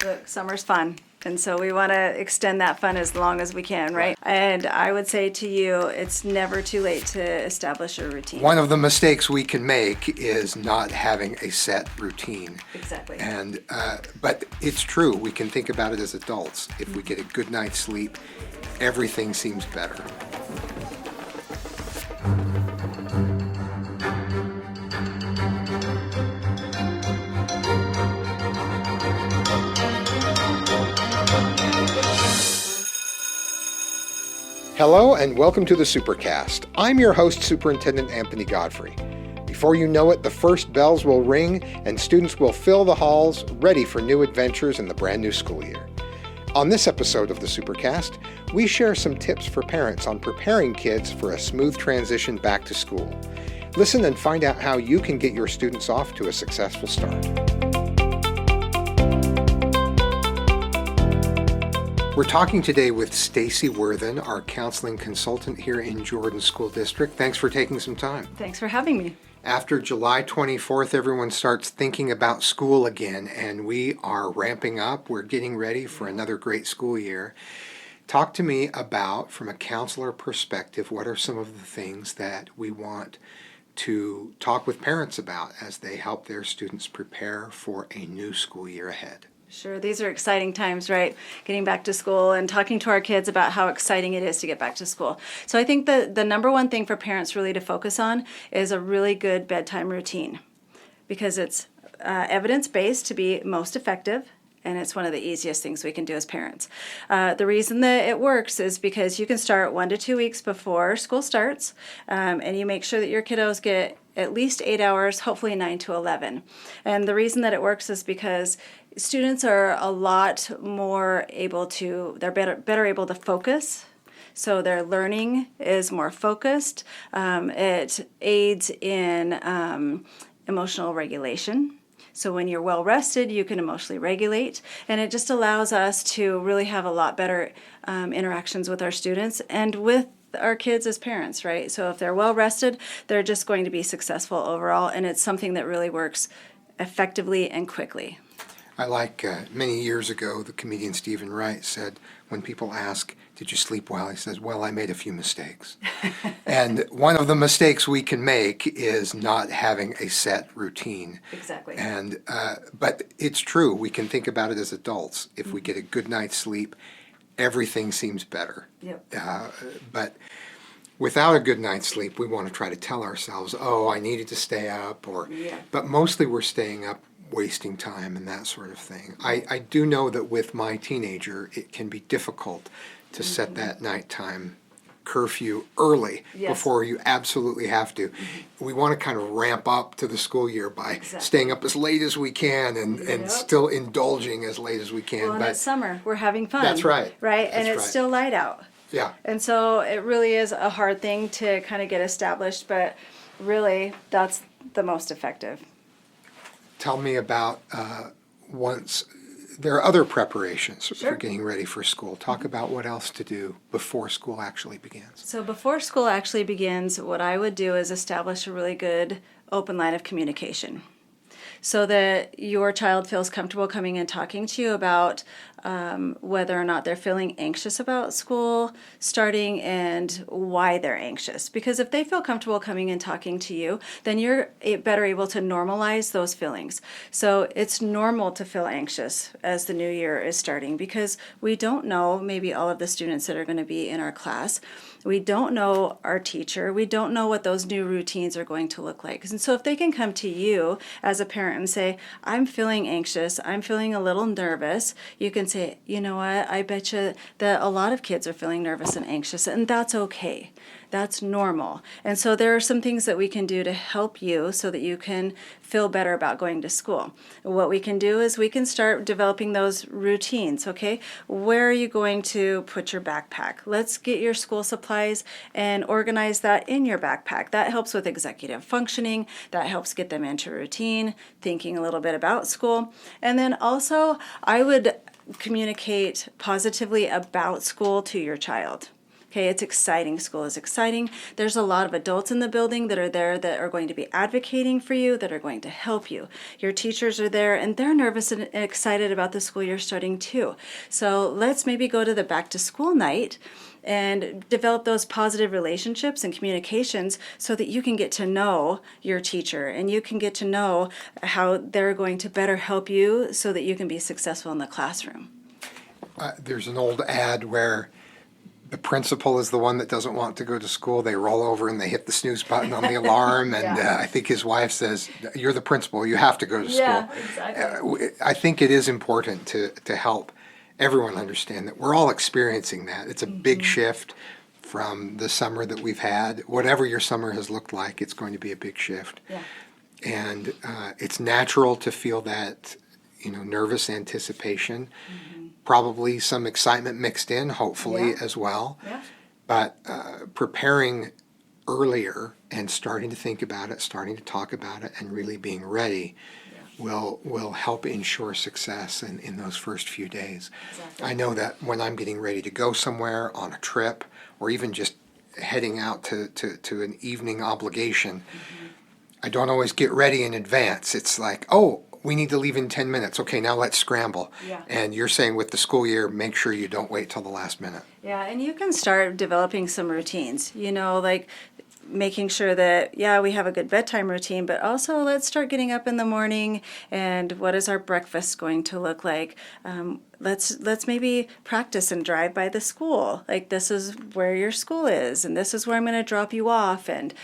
Look, summer's fun. And so we want to extend that fun as long as we can, right? And I would say to you, it's never too late to establish a routine. One of the mistakes we can make is not having a set routine. Exactly. And but it's true. We can think about it as adults. If we get a good night's sleep, everything seems better. Hello and welcome to the Supercast. I'm your host, Superintendent Anthony Godfrey. Before you know it, the first bells will ring and students will fill the halls, ready for new adventures in the brand new school year. On this episode of the Supercast, we share some tips for parents on preparing kids for a smooth transition back to school. Listen and find out how you can get your students off to a successful start. We're talking today with Stacy Worthen, our counseling consultant here in Jordan School District. Thanks for taking some time. Thanks for having me. After July 24th, everyone starts thinking about school again, and we are ramping up. We're getting ready for another great school year. Talk to me about, from a counselor perspective, what are some of the things that we want to talk with parents about as they help their students prepare for a new school year ahead? Sure, these are exciting times, right? Getting back to school and talking to our kids about how exciting it is to get back to school. So I think the number one thing for parents really to focus on is a really good bedtime routine, because it's evidence-based to be most effective, and it's one of the easiest things we can do as parents. The reason that it works is because you can start 1 to 2 weeks before school starts, and you make sure that your kiddos get at least 8 hours, hopefully 9 to 11. And the reason that it works is because students are a lot more able to, they're better able to focus. So their learning is more focused. It aids in emotional regulation. So when you're well rested, you can emotionally regulate, and it just allows us to really have a lot better interactions with our students and with our kids as parents, right? So if they're well rested, they're just going to be successful overall, and it's something that really works effectively and quickly. I like many years ago, the comedian Stephen Wright said, when people ask, did you sleep well? He says, well, I made a few mistakes. And one of the mistakes we can make is not having a set routine. Exactly. And but it's true. We can think about it as adults. If we get a good night's sleep, everything seems better. Yep. But without a good night's sleep, we want to try to tell ourselves, oh, I needed to stay up. But mostly we're staying up wasting time and that sort of thing. I do know that with my teenager, it can be difficult to set that nighttime curfew early before you absolutely have to. We want to kind of ramp up to the school year by staying up as late as we can and still indulging as late as we can. Well, and it's summer. We're having fun. That's right. Right? And it's still light out. Yeah. And so it really is a hard thing to kind of get established, but really that's the most effective. Tell me about once there are other preparations for getting ready for school. Talk about what else to do before school actually begins. So before school actually begins, what I would do is establish a really good open line of communication so that your child feels comfortable coming and talking to you about whether or not they're feeling anxious about school starting and why they're anxious. Because if they feel comfortable coming and talking to you, then you're better able to normalize those feelings. So it's normal to feel anxious as the new year is starting because we don't know maybe all of the students that are going to be in our class. We don't know our teacher. We don't know what those new routines are going to look like. And so if they can come to you as a parent and say, I'm feeling anxious, I'm feeling a little nervous, you can say, you know what, I bet you that a lot of kids are feeling nervous and anxious, and that's okay. That's normal. And so there are some things that we can do to help you so that you can feel better about going to school. What we can do is we can start developing those routines, okay? Where are you going to put your backpack? Let's get your school supplies and organize that in your backpack. That helps with executive functioning. That helps get them into routine, thinking a little bit about school. And then also, I would communicate positively about school to your child. Okay, it's exciting. School is exciting. There's a lot of adults in the building that are there that are going to be advocating for you, that are going to help you. Your teachers are there and they're nervous and excited about the school year starting too. So let's maybe go to the back to school night and develop those positive relationships and communications so that you can get to know your teacher and you can get to know how they're going to better help you so that you can be successful in the classroom. There's an old ad where the principal is the one that doesn't want to go to school. They roll over and they hit the snooze button on the alarm. And I think his wife says, "You're the principal. You have to go to school." Yeah, exactly. I think it is important to help everyone understand that we're all experiencing that. It's a big shift from the summer that we've had. Whatever your summer has looked like, it's going to be a big shift. Yeah. And it's natural to feel that, nervous anticipation. Probably some excitement mixed in, hopefully, as well. Yeah. But preparing earlier and starting to think about it, starting to talk about it, and really being ready will help ensure success in those first few days. Exactly. I know that when I'm getting ready to go somewhere on a trip or even just heading out to an evening obligation, I don't always get ready in advance. It's like, oh, we need to leave in 10 minutes. Okay, now let's scramble. Yeah. And you're saying with the school year, make sure you don't wait till the last minute. Yeah, and you can start developing some routines, like making sure that, we have a good bedtime routine, but also let's start getting up in the morning and what is our breakfast going to look like? Let's maybe practice and drive by the school. Like, this is where your school is, and this is where I'm going to drop you off. And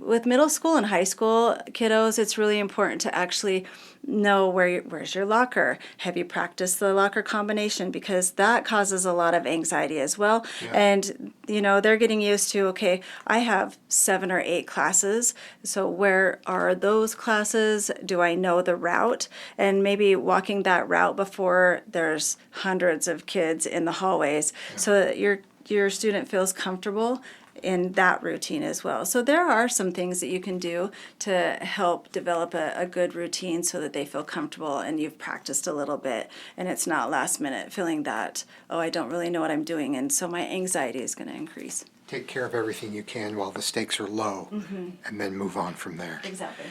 with middle school and high school kiddos, it's really important to actually know where's your locker. Have you practiced the locker combination? Because that causes a lot of anxiety as well. Yeah. And they're getting used to, okay, I have 7 or 8 classes. So where are those classes? Do I know the route? And maybe walking that route before there's hundreds of kids in the hallways, so that your student feels comfortable in that routine as well. So there are some things that you can do to help develop a good routine so that they feel comfortable and you've practiced a little bit and it's not last minute feeling that, oh, I don't really know what I'm doing, and so my anxiety is going to increase. Take care of everything you can while the stakes are low, and then move on from there. Exactly.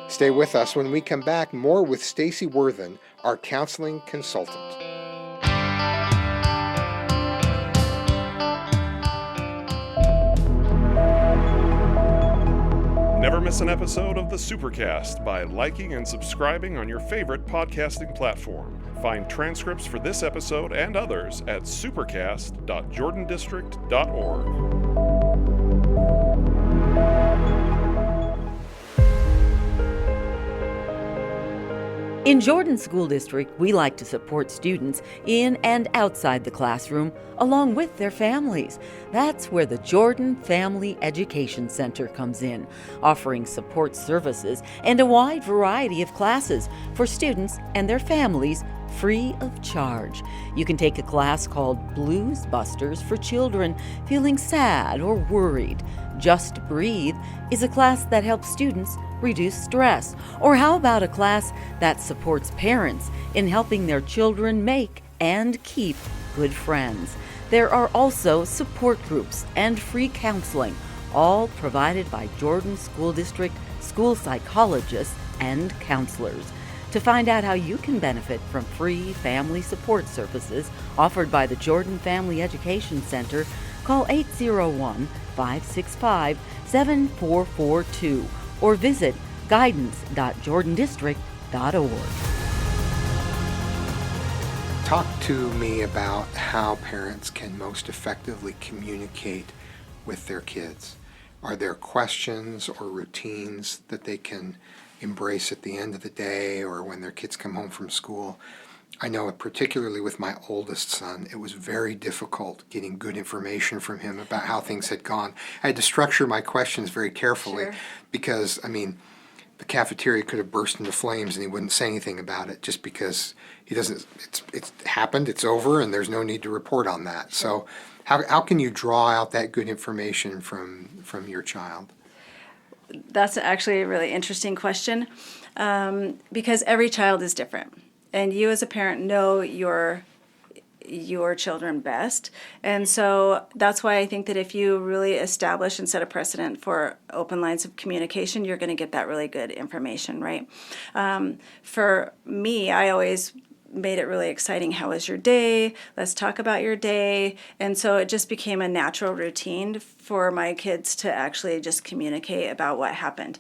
Stay with us. When we come back, more with Stacy Worthen, our counseling consultant. Never miss an episode of the Supercast by liking and subscribing on your favorite podcasting platform. Find transcripts for this episode and others at supercast.jordandistrict.org. In Jordan School District, we like to support students in and outside the classroom, along with their families. That's where the Jordan Family Education Center comes in, offering support services and a wide variety of classes for students and their families free of charge. You can take a class called Blues Busters for children feeling sad or worried. Just Breathe is a class that helps students reduce stress. Or how about a class that supports parents in helping their children make and keep good friends? There are also support groups and free counseling, all provided by Jordan School District school psychologists and counselors. To find out how you can benefit from free family support services offered by the Jordan Family Education Center, call 801-565-7442 or visit guidance.jordandistrict.org. Talk to me about how parents can most effectively communicate with their kids. Are there questions or routines that they can embrace at the end of the day or when their kids come home from school? I know particularly with my oldest son, it was very difficult getting good information from him about how things had gone. I had to structure my questions very carefully because, the cafeteria could have burst into flames and he wouldn't say anything about it just because he doesn't, it's happened, it's over, and there's no need to report on that. So how can you draw out that good information from your child? That's actually a really interesting question, because every child is different. and you as a parent know your children best. And so that's why I think that if you really establish and set a precedent for open lines of communication, you're going to get that really good information, right? For me, I always made it really exciting. How was your day? Let's talk about your day. And so it just became a natural routine for my kids to actually just communicate about what happened.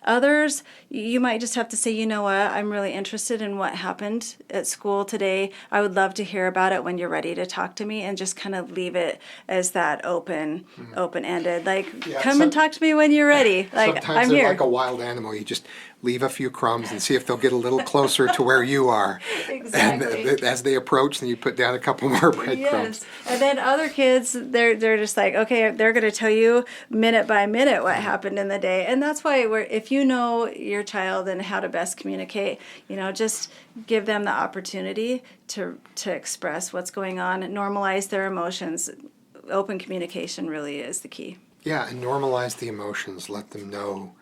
Others, you might just have to say, you know what, I'm really interested in what happened at school today. I would love to hear about it when you're ready to talk to me, and just kind of leave it as that open-ended. Like, Yeah, and talk to me when you're ready. Like, Sometimes I'm they're here. like a wild animal. You just leave a few crumbs and see if they'll get a little closer to where you are. Exactly. And as they approach, then you put down a couple more breadcrumbs. Yes, and then other kids, they're just like, okay, they're going to tell you minute by minute what happened in the day, and that's why if you know your child and how to best communicate, just give them the opportunity to express what's going on, normalize their emotions. Open communication really is the key. Yeah, and normalize the emotions. Let them know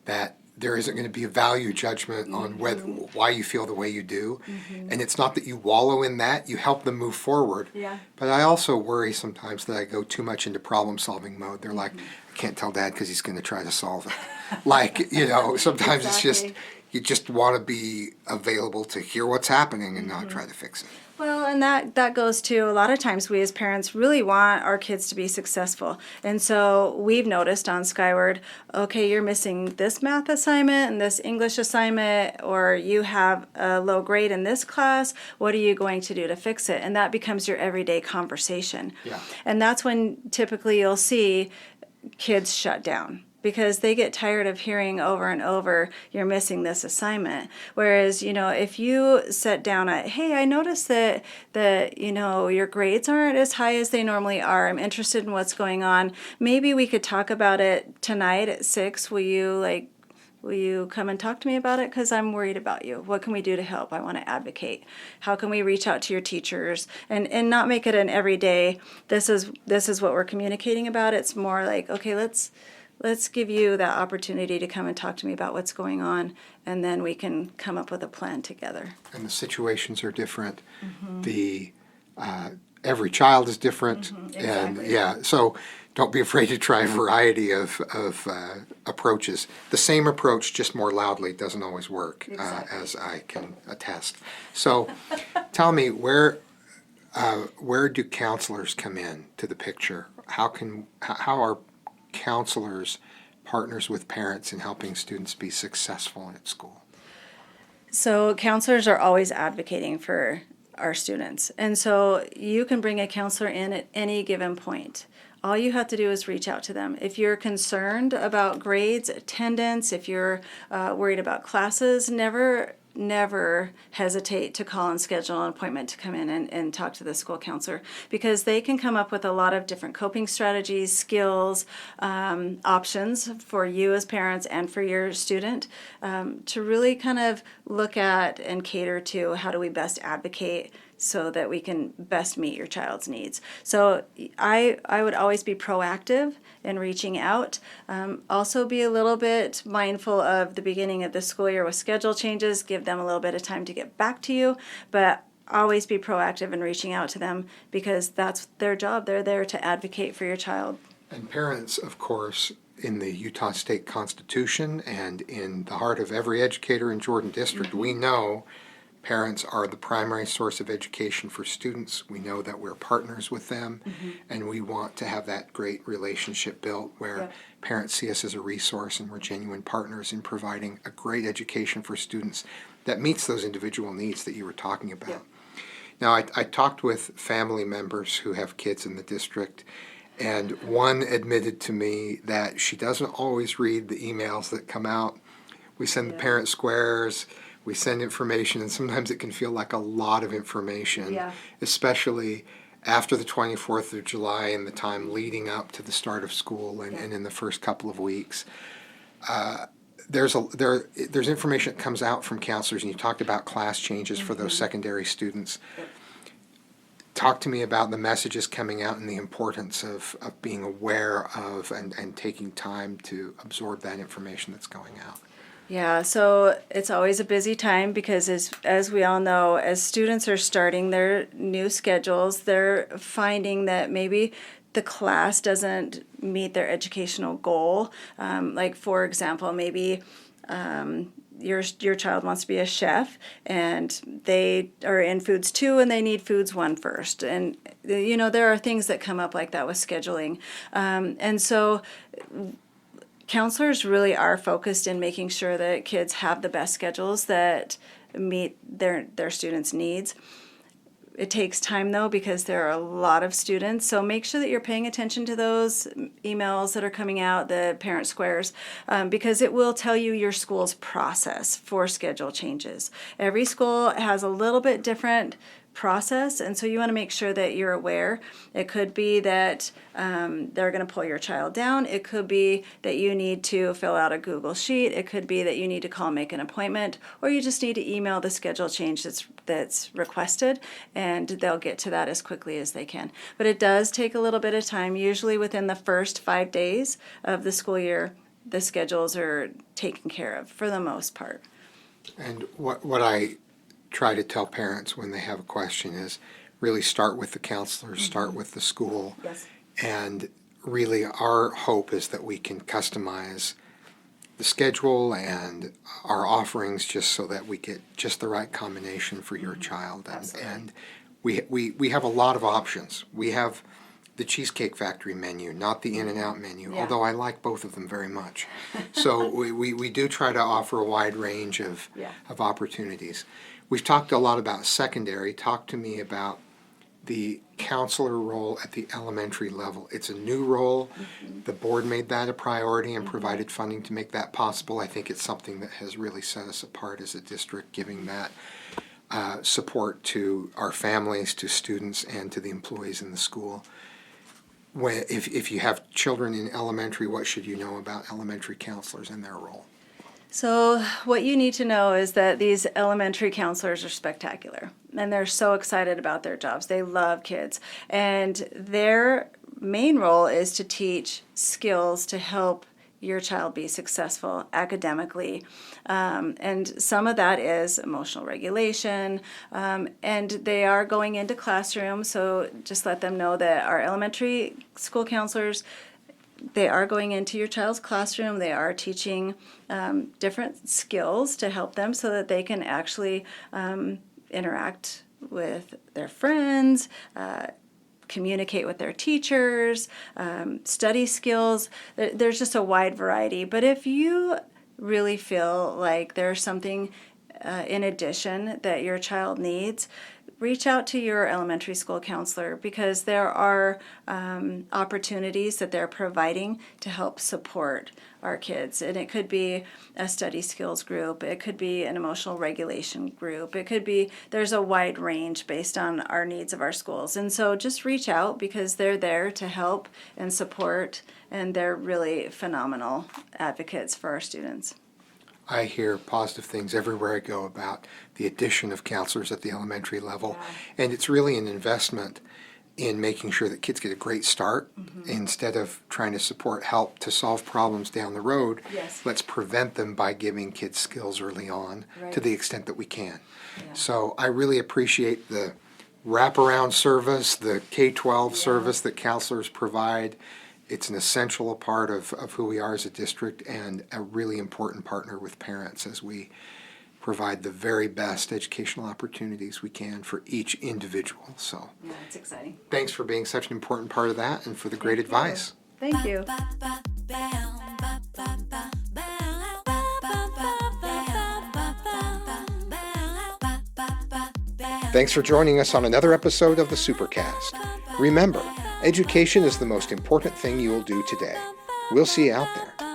that there isn't going to be a value judgment on why you feel the way you do. And it's not that you wallow in that, you help them move forward. Yeah. But I also worry sometimes that I go too much into problem solving mode. They're like, I can't tell Dad because he's going to try to solve it. Sometimes it's just, you just want to be available to hear what's happening and not try to fix it. Well, and that goes to, a lot of times we as parents really want our kids to be successful. And so we've noticed on Skyward, okay, you're missing this math assignment and this English assignment, or you have a low grade in this class. What are you going to do to fix it? And that becomes your everyday conversation. Yeah. And that's when typically you'll see kids shut down, because they get tired of hearing over and over, you're missing this assignment. Whereas, if you sit down at, hey, I noticed that your grades aren't as high as they normally are. I'm interested in what's going on. Maybe we could talk about it tonight at 6. Will you come and talk to me about it? Because I'm worried about you. What can we do to help? I want to advocate. How can we reach out to your teachers and not make it an everyday, this is what we're communicating about. It's more like, okay, let's give you that opportunity to come and talk to me about what's going on, and then we can come up with a plan together. And the situations are different. The every child is different, exactly. and so don't be afraid to try a variety of approaches. The same approach, just more loudly, doesn't always work, as I can attest. So, tell me, where do counselors come in to the picture? How are counselors partners with parents in helping students be successful at school? So counselors are always advocating for our students. And so you can bring a counselor in at any given point. All you have to do is reach out to them. If you're concerned about grades, attendance, if you're worried about classes, never hesitate to call and schedule an appointment to come in and talk to the school counselor, because they can come up with a lot of different coping strategies, skills, options for you as parents and for your student, to really kind of look at and cater to how do we best advocate so that we can best meet your child's needs. So I would always be proactive in reaching out. Also be a little bit mindful of the beginning of the school year with schedule changes. Give them a little bit of time to get back to you, but always be proactive in reaching out to them, because that's their job. They're there to advocate for your child. And parents, of course, in the Utah State Constitution and in the heart of every educator in Jordan District, we know parents are the primary source of education for students. We know that we're partners with them, and we want to have that great relationship built where parents see us as a resource and we're genuine partners in providing a great education for students that meets those individual needs that you were talking about. Now, I talked with family members who have kids in the district, and one admitted to me that she doesn't always read the emails that come out. We send the parent squares, we send information, and sometimes it can feel like a lot of information, especially after the 24th of July and the time leading up to the start of school and in the first couple of weeks. There's information that comes out from counselors, and you talked about class changes for those secondary students. Talk to me about the messages coming out and the importance of being aware of and taking time to absorb that information that's going out. Yeah, so it's always a busy time because as we all know, as students are starting their new schedules, they're finding that maybe the class doesn't meet their educational goal. Like for example, maybe your child wants to be a chef and they are in foods 2 and they need foods 1 first. And there are things that come up like that with scheduling. And so counselors really are focused in making sure that kids have the best schedules that meet their students' needs. It takes time though because there are a lot of students, so make sure that you're paying attention to those emails that are coming out, the parent squares, because it will tell you your school's process for schedule changes. Every school has a little bit different process, and so you want to make sure that you're aware. It could be that they're going to pull your child down. It could be that you need to fill out a Google sheet. It could be that you need to call, make an appointment, or you just need to email the schedule change that's requested, and they'll get to that as quickly as they can. But it does take a little bit of time. Usually within the first 5 days of the school year, the schedules are taken care of for the most part. And what I try to tell parents when they have a question is really start with the counselors, start with the school. Yes. And really our hope is that we can customize the schedule and our offerings just so that we get just the right combination for your child. And we have a lot of options. We have the Cheesecake Factory menu, not the In-N-Out menu, although I like both of them very much. So we do try to offer a wide range of opportunities. We've talked a lot about secondary. Talk to me about the counselor role at the elementary level. It's a new role. The board made that a priority and provided funding to make that possible. I think it's something that has really set us apart as a district, giving that support to our families, to students, and to the employees in the school. If you have children in elementary, what should you know about elementary counselors and their role? So what you need to know is that these elementary counselors are spectacular, and they're so excited about their jobs. They love kids, and their main role is to teach skills to help your child be successful academically. And some of that is emotional regulation, and they are going into classrooms, so just let them know that our elementary school counselors, they are going into your child's classroom. They are teaching different skills to help them so that they can actually interact with their friends, communicate with their teachers, study skills. There's just a wide variety. But if you really feel like there's something in addition that your child needs, reach out to your elementary school counselor, because there are opportunities that they're providing to help support our kids. And it could be a study skills group, it could be an emotional regulation group, it could be, there's a wide range based on our needs of our schools. And so just reach out, because they're there to help and support, and they're really phenomenal advocates for our students. I hear positive things everywhere I go about the addition of counselors at the elementary level. And it's really an investment in making sure that kids get a great start. Instead of trying to help to solve problems down the road. Let's prevent them by giving kids skills early on to the extent that we can. So I really appreciate the wraparound service, the K-12 service that counselors provide. It's an essential part of who we are as a district, and a really important partner with parents as we provide the very best educational opportunities we can for each individual. So yeah, it's exciting. Thanks for being such an important part of that, and for the great advice. Thank you. Thanks for joining us on another episode of the Supercast. Remember, education is the most important thing you will do today. We'll see you out there.